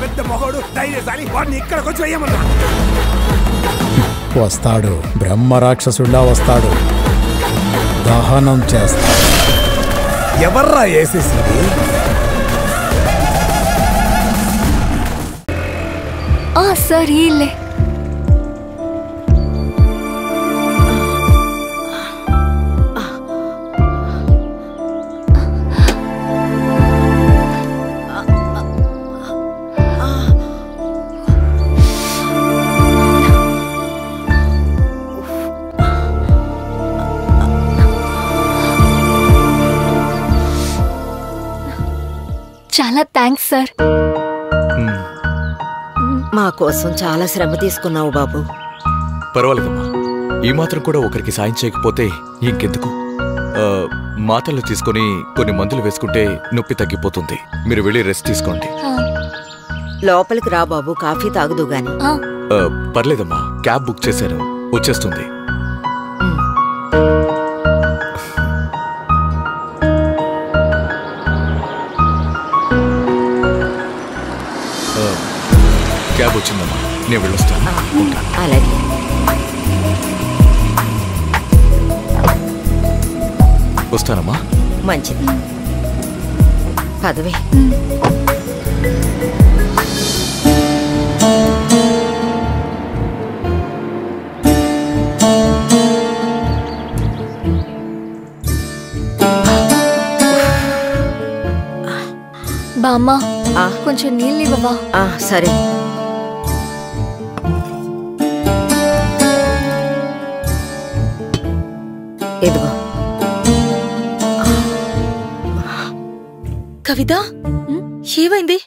పెద్ద మొహోడు ధైర్యశాలి, వాడిని ఇక్కడికి వచ్చి వేయమన్నా. వస్తాడు, బ్రహ్మ రాక్షసుడిలా వస్తాడు, దహనం చేస్తాడు. ఎవర్రా వేసేసింది? సార్ వీళ్ళే. చాలా థ్యాంక్స్ సార్. మా కోసం చాలా శ్రమ తీసుకున్నావు బాబు. పర్వాలేదమ్మా, ఈ మాత్రం కూడా ఒకరికి సాయం చేయకపోతే ఇంకెందుకు. మాటలు తీసుకొని కొన్ని మందులు వేసుకుంటే నొప్పి తగ్గిపోతుంది. మీరు వెళ్ళి రెస్ట్ తీసుకోండి. లోపలికి రా బాబు, కాఫీ తాగుదు గాని. పర్లేదమ్మా, క్యాబ్ బుక్ చేశాను, వచ్చేస్తుంది. క్యాబ్ వచ్చిందమ్మా, నేను వెళ్ళొస్తాను. అలాగే. వస్తానమ్మా. మంచిది, పదవే. బామ్మ, కొంచెం నీళ్ళు ఇవ్వవా? సరే. ఇదిగో. కవిత, ఏమైంది?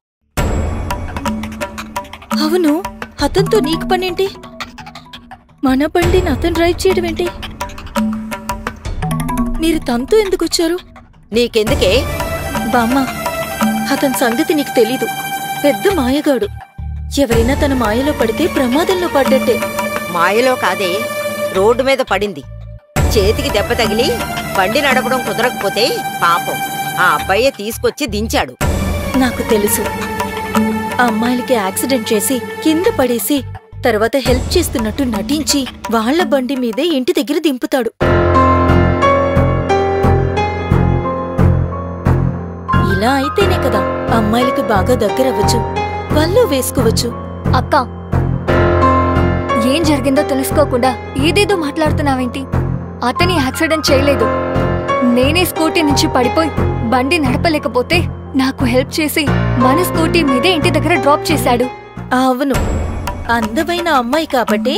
అవును, అతనితో నీకు పనేంటి? మన బండిని అతను డ్రైవ్ చేయడం ఏంటి? మీరు తనతో ఎందుకు వచ్చారు? నీకెందుకే? బామ్మ, అతని సంగతి నీకు తెలీదు. పెద్ద మాయగాడు. ఎవరైనా తన మాయలో పడితే ప్రమాదంలో పడ్డట్టే. మాయలో కాదే, రోడ్డు మీద పడింది. చేతికి దెబ్బ తగిలి బండి నడపడం కుదరకపోతే పాపం ఆ అబ్బాయే తీసుకొచ్చి దించాడు. నాకు తెలుసు. ఆ అమ్మాయిలకి యాక్సిడెంట్ చేసి కింద పడేసి తర్వాత హెల్ప్ చేస్తున్నట్టు నటించి వాళ్ల బండి మీదే ఇంటి దగ్గర దింపుతాడు. ఇలా అయితేనే కదా అమ్మాయిలకి బాగా దగ్గరవ్వచ్చు, వాళ్ళు వేసుకోవచ్చు. అక్క, ఏం జరిగిందో తెలుసుకోకుండా ఏదేదో మాట్లాడుతున్నావేంటి? అతని యాక్సిడెంట్ చేయలేదు. నేనే స్కూటీ నుంచి పడిపోయి బండి నడపలేకపోతే నాకు హెల్ప్ చేసి మన స్కూటీ మీదే ఇంటి దగ్గర డ్రాప్ చేశాడు. అవును, అందమైన అమ్మాయి కాబట్టి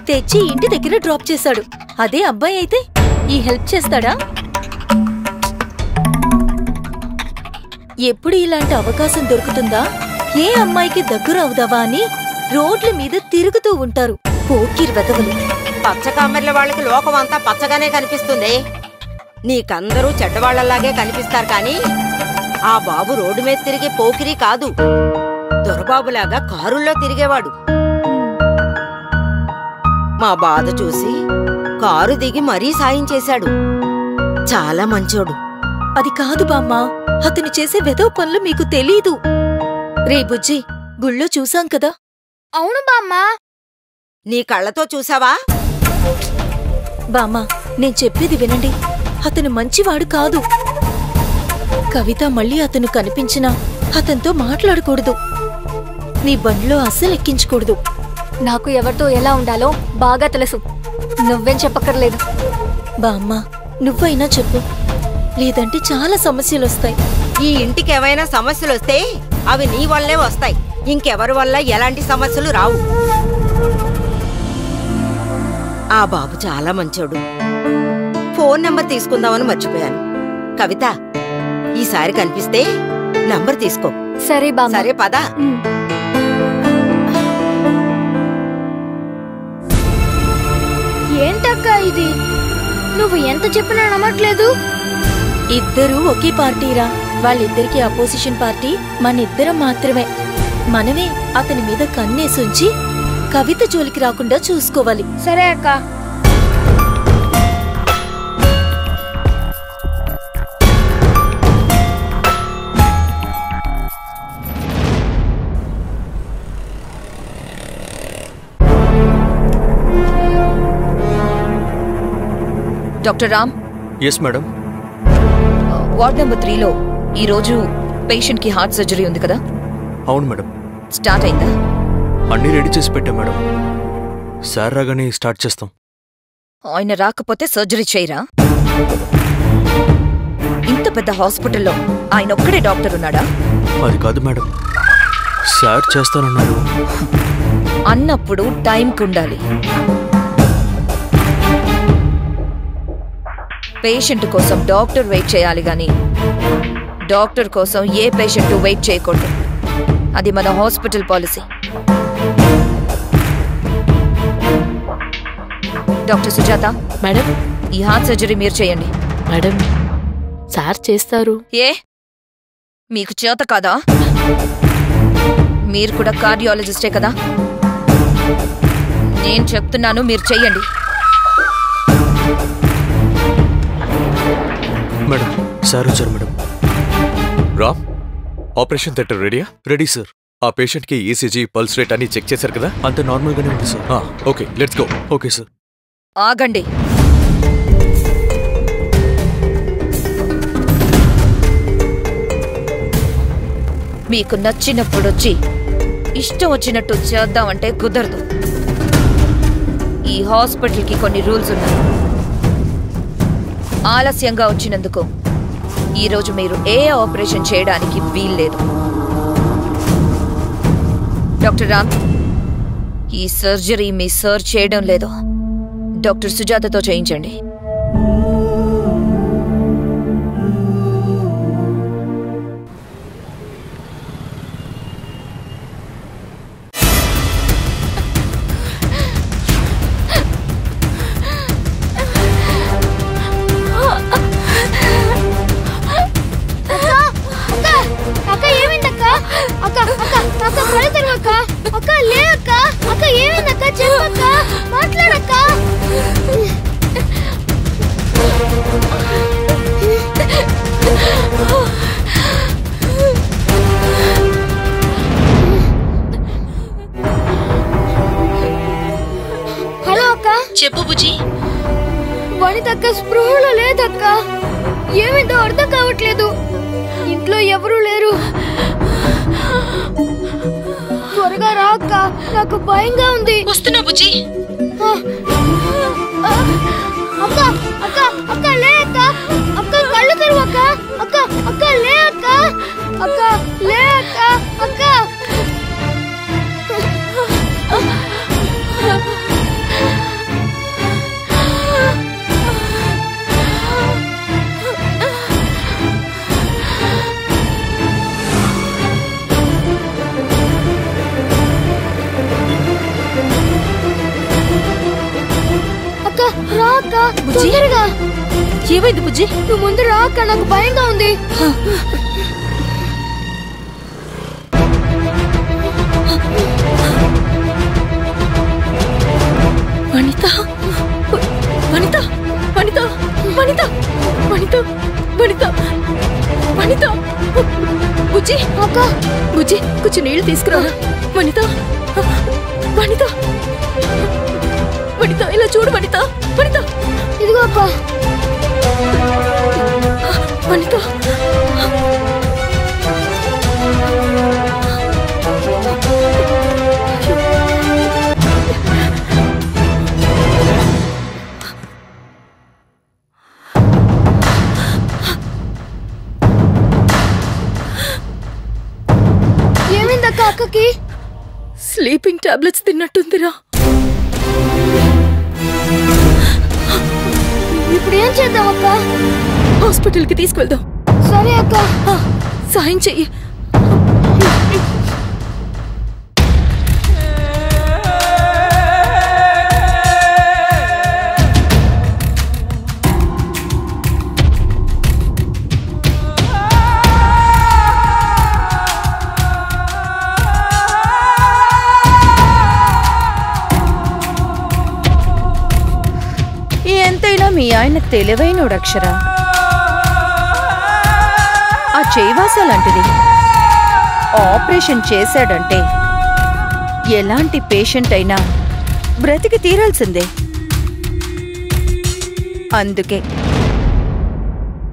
తెచ్చి ఇంటి దగ్గర డ్రాప్ చేశాడు. అదే అబ్బాయి అయితే ఈ హెల్ప్ చేస్తాడా? ఎప్పుడు ఇలాంటి అవకాశం దొరుకుతుందా, ఏ అమ్మాయికి దగ్గర అవుదావా అని రోడ్ల మీద తిరుగుతూ ఉంటారు పోకిరి వెధవలు. పచ్చకామెర్ల వాళ్ళకి లోకం అంతా పచ్చగానే కనిపిస్తుంది. నీకందరూ చెడ్డవాళ్లలాగే కనిపిస్తారు కానీ ఆ బాబు రోడ్డు మీద తిరిగే పోకిరి కాదు, దొరబాబులాగా కారుల్లో తిరిగేవాడు. మా బాధ చూసి కారు దిగి మరీ సాయం చేశాడు. చాలా మంచోడు. అది కాదు బామ్మా, అతను చేసే వెధవ పనులు మీకు తెలీదు. రే బుజ్జి, గుళ్ళో చూసాం కదా. అవును బామ్మా. నీ కళ్ళతో చూసావా? బామ్మా, నేను చెప్పేది వినండి. అతను మంచివాడు కాదు. కవిత మళ్ళీ అతను కనిపించినా అతనితో మాట్లాడకూడదు. నీ బండిలో అస్సలు ఎక్కించకూడదు. నాకు ఎవరితో ఎలా ఉండాలో బాగా తెలుసు, నువ్వేం చెప్పక్కర్లేదు. బామ్మా, నువ్వైనా చెప్పు, లేదంటే చాలా సమస్యలొస్తాయి. ఈ ఇంటికి ఏమైనా సమస్యలొస్తే అవి నీ వల్లే వస్తాయి, ఇంకెవరి వల్ల ఎలాంటి సమస్యలు రావు. ఆ బాబు చాలా మంచోడు. ఫోన్ నెంబర్ తీసుకుందామని మర్చిపోయాను. కవిత, ఈసారి కనిపిస్తే నంబర్ తీసుకో. సరే బామ్మ. సరే పదా. ఏంటక్క ఇది? నువ్వు ఎంత చెప్పినా నమ్మట్లేదు. ఇద్దరూ ఒకే పార్టీరా. వాళ్ళిద్దరికీ అపోజిషన్ పార్టీ మనిద్దరం మాత్రమే. మనమే అతని మీద కన్నేసుంచి కవిత జోలికి రాకుండా చూసుకోవాలి. సరే అక్క. Doctor Ram. Yes madam. Ward number 3లో ఈరోజు పేషెంట్ కి హార్ట్ సర్జరీ ఉంది కదా? అవును మేడం. స్టార్ట్ అయిందా? అన్నీ రెడీ చేసి పెట్టాం మేడం. సార్ రాగానే స్టార్ట్ చేస్తాం. ఆయన రాకపోతే సర్జరీ చేయరా? ఇంత పెద్ద హాస్పిటల్లో ఆయన ఒక్కడే డాక్టర్ ఉన్నాడా? అది కాదు మేడం, సార్ చేస్తానన్నారు. అన్నప్పుడు టైంకి ఉండాలి. పేషెంట్ కోసం డాక్టర్ వెయిట్ చేయాలి గాని డాక్టర్ కోసం ఏ పేషెంట్ వెయిట్ చేయకూడదు. అది మన hospital policy. Doctor Sujatha madam, ఈ హార్ట్ సర్జరీ మీరు చేయండి. మేడం సార్ చేస్తారు. ఏ మీకు చేత కాదా? మీరు కూడా కార్డియాలజిస్టే కదా? నేను చెప్తున్నాను, మీరు చెయ్యండి. మేడం సార్ వచ్చారు మేడం. రామ్, ఆపరేషన్ థియేటర్ రెడీయా? Ready sir. ఆ పేషెంట్ కి ఈసీజీ, పల్స్ రేట్ అన్ని చెక్ చేశారు కదా? అంత నార్మల్గానే ఉంది sir. Okay, let's go. Okay sir. ఆగండి. మీకు నచ్చినప్పుడు వచ్చి ఇష్టం వచ్చినట్టు చేద్దామంటే కుదరదు. ఈ హాస్పిటల్కి కొన్ని రూల్స్ ఉన్నాయి. ఆలస్యంగా వచ్చినందుకు ఈరోజు మీరు ఏ ఆపరేషన్ చేయడానికి వీల్లేదు. డాక్టర్ రామ్, ఈ సర్జరీ మీ సర్ చేయడం లేదు. డాక్టర్ సుజాతతో చేయించండి. చెప్పు బుజ్జి. వనితక్క స్పృహలో లేదక్క. ఏమిందో అర్థం కావట్లేదు. ఇంట్లో ఎవరూ లేరు. త్వరగా రా అక్క, నాకు భయంగా ఉంది. వస్తున్నా బుజ్జి. అక్క అక్క అక్క లే అక్క. అక్క కళ్ళు తెరువు అక్క. అక్క అక్క లే అక్క. అక్క లే అక్క. అక్క రా అక్క, తొందరగా. ఏమైంది బుజ్జి? నువ్వు ముందు రా అక్క, నాకు భయంగా ఉంది. వనిత వనిత వనిత వనిత వనిత వనిత వనిత. బుజ్జి అక్క, బుజ్జి కొంచెం నీళ్లు తీసుకురా. వనిత వనిత వనిత, ఇలా చూడు వనిత. వనిత ఇదిగో అక్క. వనిత ఏమైందక్క అక్కకి? స్లీపింగ్ టాబ్లెట్స్ తిన్నట్టుందిరా. ఇప్పుడు ఏం చేద్దాం అక్క? హాస్పిటల్కి తీసుకువెళ్దాం. సరే అక్క. సాయం చెయ్యి. ఎంతైనా మీ ఆయన తెలివైనోడు అక్షరా. ఆ చేయివాస లాంటిది ఆపరేషన్ చేశాడంటే ఎలాంటి పేషెంట్ అయినా బ్రతికి తీరాల్సిందే. అందుకే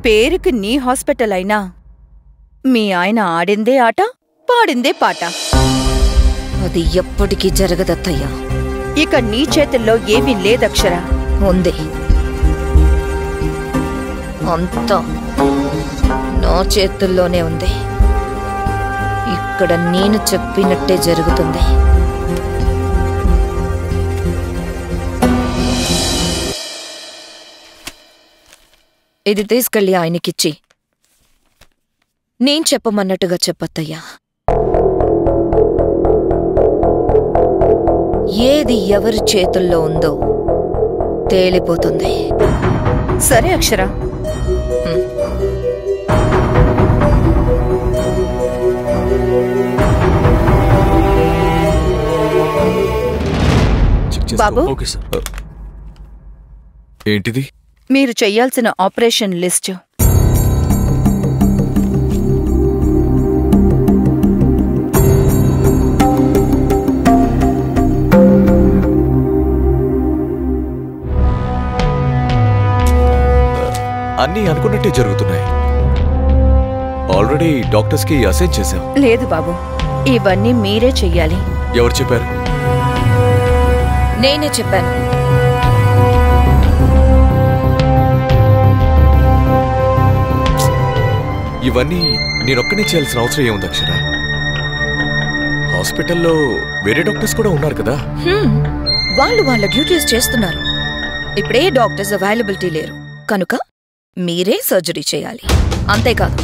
పేరుకి నీ హాస్పిటల్ అయినా మీ ఆయన ఆడిందే ఆట పాడిందే పాట. అది ఎప్పటికీ జరగదత్తయ్యా. ఇక నీ చేతుల్లో ఏమీ లేదక్షర. ఉంది, అంతా నా చేతుల్లోనే ఉంది. ఇక్కడ నేను చెప్పినట్టే జరుగుతుంది. ఇది తీసుకెళ్ళి ఆయనకిచ్చి నేను చెప్పమన్నట్టుగా చెప్పత్తయ్యా. ఏది ఎవరి చేతుల్లో ఉందో తేలిపోతుంది. సరే అక్షర. బాబు, ఏంటిది? మీరు చెయ్యాల్సిన ఆపరేషన్ లిస్టు. అన్నీ అనుకున్నట్టే జరుగుతున్నాయి. ఆల్రెడీ డాక్టర్స్ కి అసైన్ చేశాం. లేదు బాబు, ఇవన్నీ మీరే చెయ్యాలి. ఎవరు చెప్పారు? నేనే చెప్పాను. ఇవన్నీ నేనొక్కనే చేయాల్సిన అవసరం ఏముంది అక్షర? హాస్పిటల్లో వేరే డాక్టర్స్ కూడా ఉన్నారు కదా. వాళ్ళు వాళ్ళ డ్యూటీస్ చేస్తున్నారు. ఇప్పుడే డాక్టర్స్ అవైలబిలిటీ లేరు కనుక మీరే సర్జరీ చేయాలి. అంతేకాదు,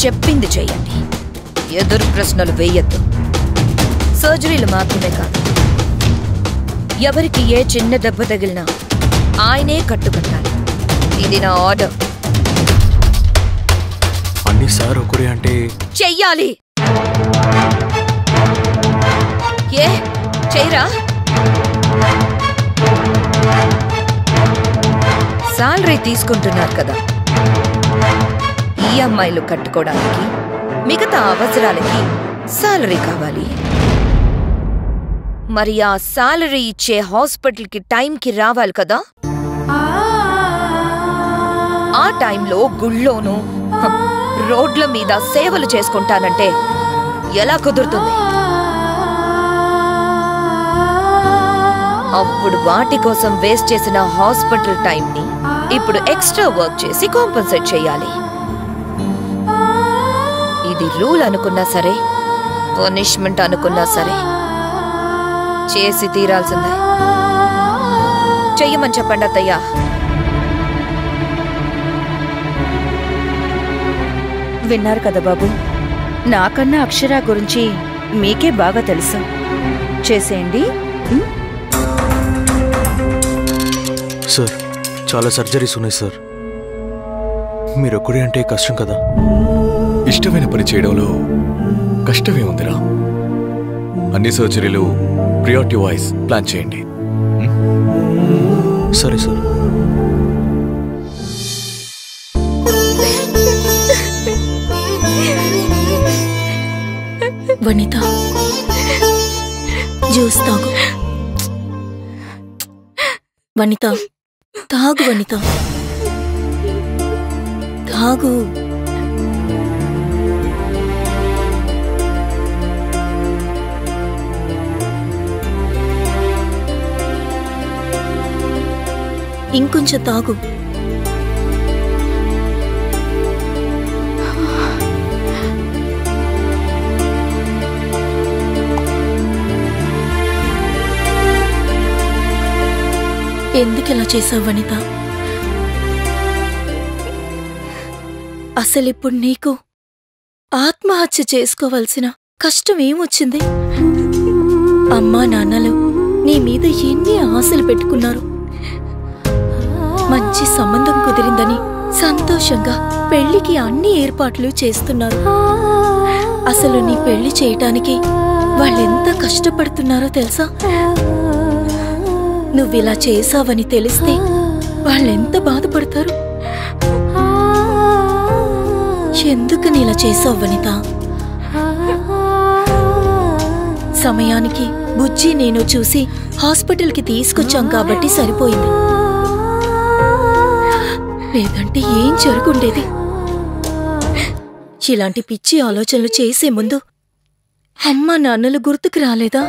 చెప్పింది చేయండి. ఎదురు ప్రశ్నలు వేయద్దు. సర్జరీలు మాత్రమే కాదు, ఎవరికి ఏ చిన్న దెబ్బ తగిలినా ఆయనే కట్టుకట్టాలి. ఇది నా ఆర్డర్. అన్ని సార్ ఒకరే అంటే చెయ్యాలి. ఏ చెయ్యరా? సాలరీ తీసుకుంటున్నారు కదా, ఈఎంఐలు కట్టుకోవడానికి మిగతా అవసరాలకి సాలరీ కావాలి. మరి ఆ సాలరీ ఇచ్చే హాస్పిటల్కి టైంకి రావాలి కదా. ఆ టైంలో గుళ్ళోనూ రోడ్ల మీద సేవలు చేసుకుంటానంటే ఎలా కుదురుతుంది? అప్పుడు వాటి కోసం వేస్ట్ చేసిన హాస్పిటల్ టైంని ఇప్పుడు ఎక్స్ట్రా వర్క్ చేసి కాంపెన్సేట్ చేయాలి. ఇది రూల్ అనుకున్నా సరే, పనిష్మెంట్ అనుకున్నా సరే చేసి తీరాల్సిందే. చెయ్యమని చెప్పండి అత్తయ్యా. విన్నారు కదా బాబు, నాకన్నా అక్షర గురించి మీకే బాగా తెలుసు. చేసేయండి. సార్, చాలా సర్జరీస్ ఉన్నాయి సార్. మీరొక్కడే అంటే కష్టం కదా. ఇష్టమైన పని చేయడంలో కష్టమే ఉందిరా. అన్ని సర్జరీలు ప్రియారిటీ వైజ్ ప్లాన్ చేయండి. సరే సార్. వనిత, జ్యూస్ తాగు. వనిత, తాగు. వనిత, తాగు. ఇంకొంచెం తాగు. ఎందుకిలా చేసావు వనిత? అసలిప్పుడు నీకు ఆత్మహత్య చేసుకోవాల్సిన కష్టం ఏమొచ్చింది? అమ్మా నాన్నలు నీ మీద ఎన్ని ఆశలు పెట్టుకున్నారు. మంచి సంబంధం కుదిరిందని సంతోషంగా పెళ్లికి అన్ని ఏర్పాట్లు చేస్తున్నారు. అసలు నీ పెళ్లి చేయటానికి వాళ్ళెంత కష్టపడుతున్నారో తెలుసా? నువ్విలా చేసావని తెలిస్తే వాళ్ళెంత బాధపడతారు. ఎందుకని ఇలా చేసావు వనిత? సమయానికి బుజ్జి నేను చూసి హాస్పిటల్కి తీసుకొచ్చాం కాబట్టి సరిపోయింది. లేదంటే ఏం జరుగుండేది? ఇలాంటి పిచ్చి ఆలోచనలు చేసే ముందు అమ్మా నాన్నలు గుర్తుకు రాలేదా?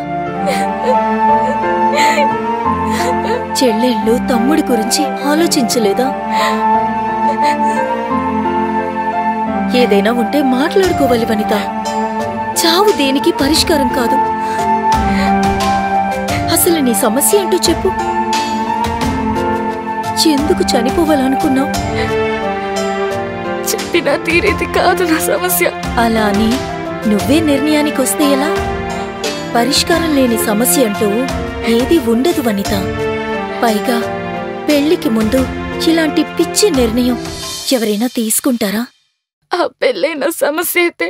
చెల్లెళ్ళు తమ్ముడి గురించి ఆలోచించలేదా? ఏదైనా ఉంటే మాట్లాడుకోవాలి వనిత. చావు దేనికి పరిష్కారం కాదు. అసలు నీ సమస్య ఏంటో చెప్పు. ఎందుకు చనిపోవాలనుకున్నావు? చెప్పినా తీరేది కాదు నా సమస్య. అలా అని నువ్వే నిర్ణయానికి వస్తే ఎలా? పరిష్కారం లేని సమస్య అంటూ ఏది ఉండదు వనిత. పైగా పెళ్లికి ముందు ఇలాంటి పిచ్చి నిర్ణయం ఎవరైనా తీసుకుంటారా? ఆ పెళ్ళైన సమస్య అయితే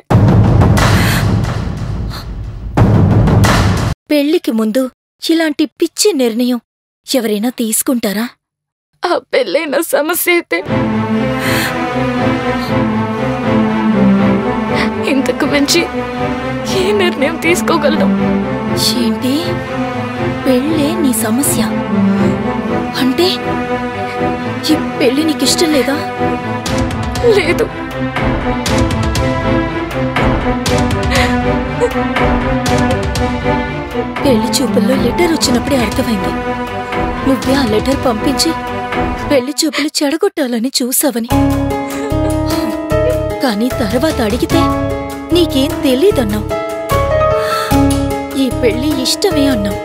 పెళ్లికి ముందు ఇలాంటి పిచ్చి నిర్ణయం ఎవరైనా తీసుకుంటారా? ఆ పెళ్ళైన సమస్య అయితే ఇంతకు మించి ఏ నిర్ణయం తీసుకోగలను? ఏంటి? పెళ్ళే నీ సమస్య అంటే ఈ పెళ్లి నీకిష్టం లేదా? లేదు. పెళ్లి చూపుల్లో లెటర్ వచ్చినప్పుడే అర్థమైంది నువ్వే ఆ లెటర్ పంపించి పెళ్లి చూపులు చెడగొట్టాలని చూసావని. కానీ తర్వాత అడిగితే నీకేం తెలీదన్నావు. ఈ పెళ్లి ఇష్టమే అన్నావు.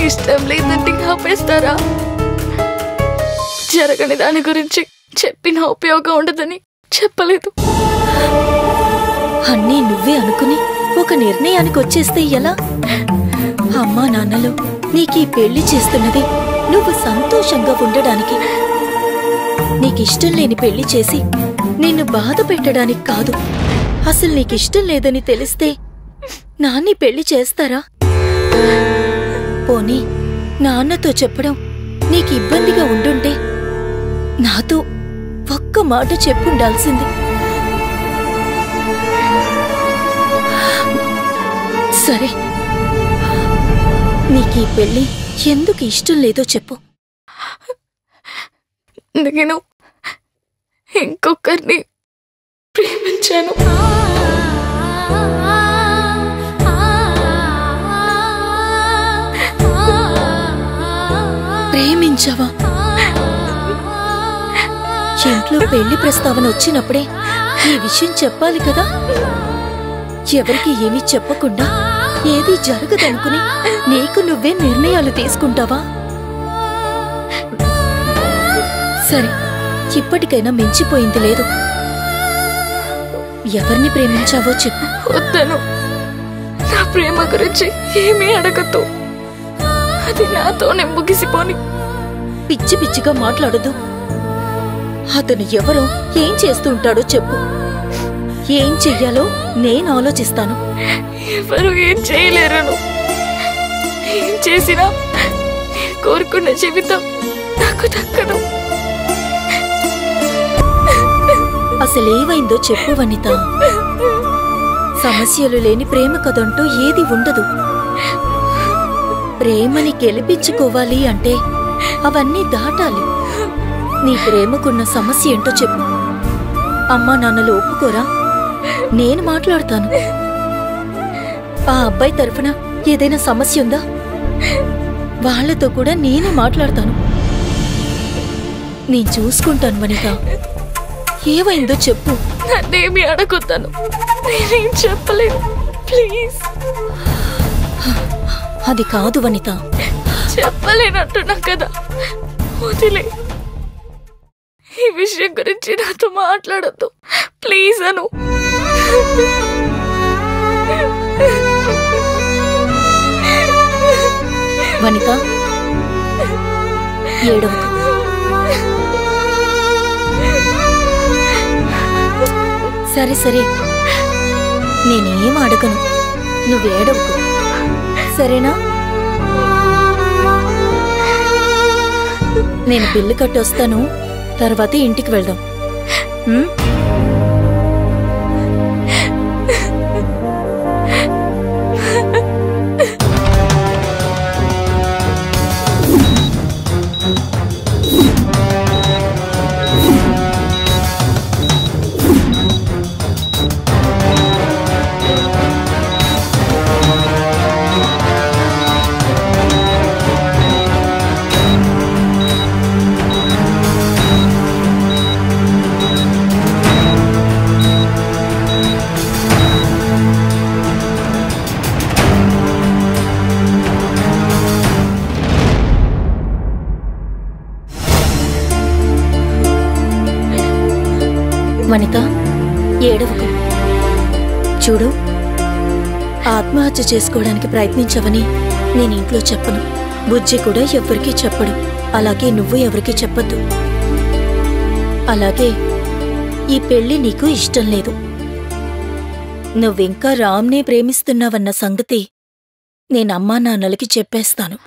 ఇష్టం లేదంటే ఆపేస్తారా? జరగని దాని గురించి చెప్పిన ఉపయోగం ఉండదని చెప్పలేదు. అన్నీ నువ్వే అనుకుని ఒక నిర్ణయానికి వచ్చేస్తే ఎలా? అమ్మా నాన్నలు నీకీ పెళ్లి చేస్తున్నది నువ్వు సంతోషంగా ఉండడానికి. నీకిష్టం లేని పెళ్లి చేసి నిన్ను బాధ పెట్టడానికి కాదు. అసలు నీకిష్టం లేదని తెలిస్తే నాన్ని పెళ్లి చేస్తారా? పోనీ నాన్నతో చెప్పడం నీకు ఇబ్బందిగా ఉండుంటే నాతో ఒక్క మాట చెప్పుండాల్సింది. సరే, నీకీ పెళ్లి ఎందుకు ఇష్టం లేదో చెప్పు. నేను ఇంకొకరిని ప్రేమించాను. ప్రేమించావా? ఇంట్లో పెళ్లి ప్రస్తావన వచ్చినప్పుడే ఈ విషయం చెప్పాలి కదా. ఎవరికి ఏమీ చెప్పకుండా ఏదీ జరగదనుకుని నీకు నువ్వే నిర్ణయాలు తీసుకుంటావా? సరే, ఇప్పటికైనా మించిపోయింది లేదు. ఎవరిని ప్రేమించావో చెప్పు. వద్దను. నా ప్రేమ గురించి ఏమీ అడగద్దు. అది నాతోనే ముగిసిపోని. పిచ్చి పిచ్చిగా మాట్లాడదు. అతను ఎవరో ఏం చేస్తూ ఉంటాడో చెప్పు. ఏం చెయ్యాలో నేను ఆలోచిస్తాను. ఎవరు ఏం చేయలేరను. ఏం చేసినా నేను కోరుకున్న జీవితం నాకు దక్కదు. అసలేమైందో చెప్పు వనిత. సమస్యలు లేని ప్రేమ కదంటూ ఏది ఉండదు. ప్రేమని గెలిపించుకోవాలి అంటే అవన్నీ దాటాలి. నీ ప్రేమకున్న సమస్య ఏంటో చెప్పు. అమ్మా నాన్నలు ఒప్పుకోరా? నేను మాట్లాడతాను. ఆ అబ్బాయి తరఫున ఏదైనా సమస్య ఉందా? వాళ్లతో కూడా నేనే మాట్లాడతాను. నేను చూసుకుంటాను వనిత. ఏమైందో చెప్పు. నన్నేమి అడగొద్దాను. నేనేం చెప్పలేను. ప్లీజ్. అది కాదు వనిత. చెప్పలేనంటున్నా కదా, వదిలే. ఈ విషయం గురించి నాతో మాట్లాడద్దు ప్లీజ్ అను. వనిత, ఏడవకు. సరే సరే, నేనేం అడగను. నువ్వేడవకు, సరేనా? నేను బిల్లు కట్టొస్తాను. తర్వాత ఇంటికి వెళ్దాం. వనిత, ఏడవకు. చూడు, ఆత్మహత్య చేసుకోవడానికి ప్రయత్నించవని నేను ఇంట్లో చెప్పను. బుజ్జి కూడా ఎవ్వరికీ చెప్పడు. అలాగే నువ్వు ఎవరికీ చెప్పొద్దు. అలాగే ఈ పెళ్లి నీకు ఇష్టం లేదు. నువ్వింకా రామ్నే ప్రేమిస్తున్నావన్న సంగతి నేనమ్మా నాన్నలకి చెప్పేస్తాను.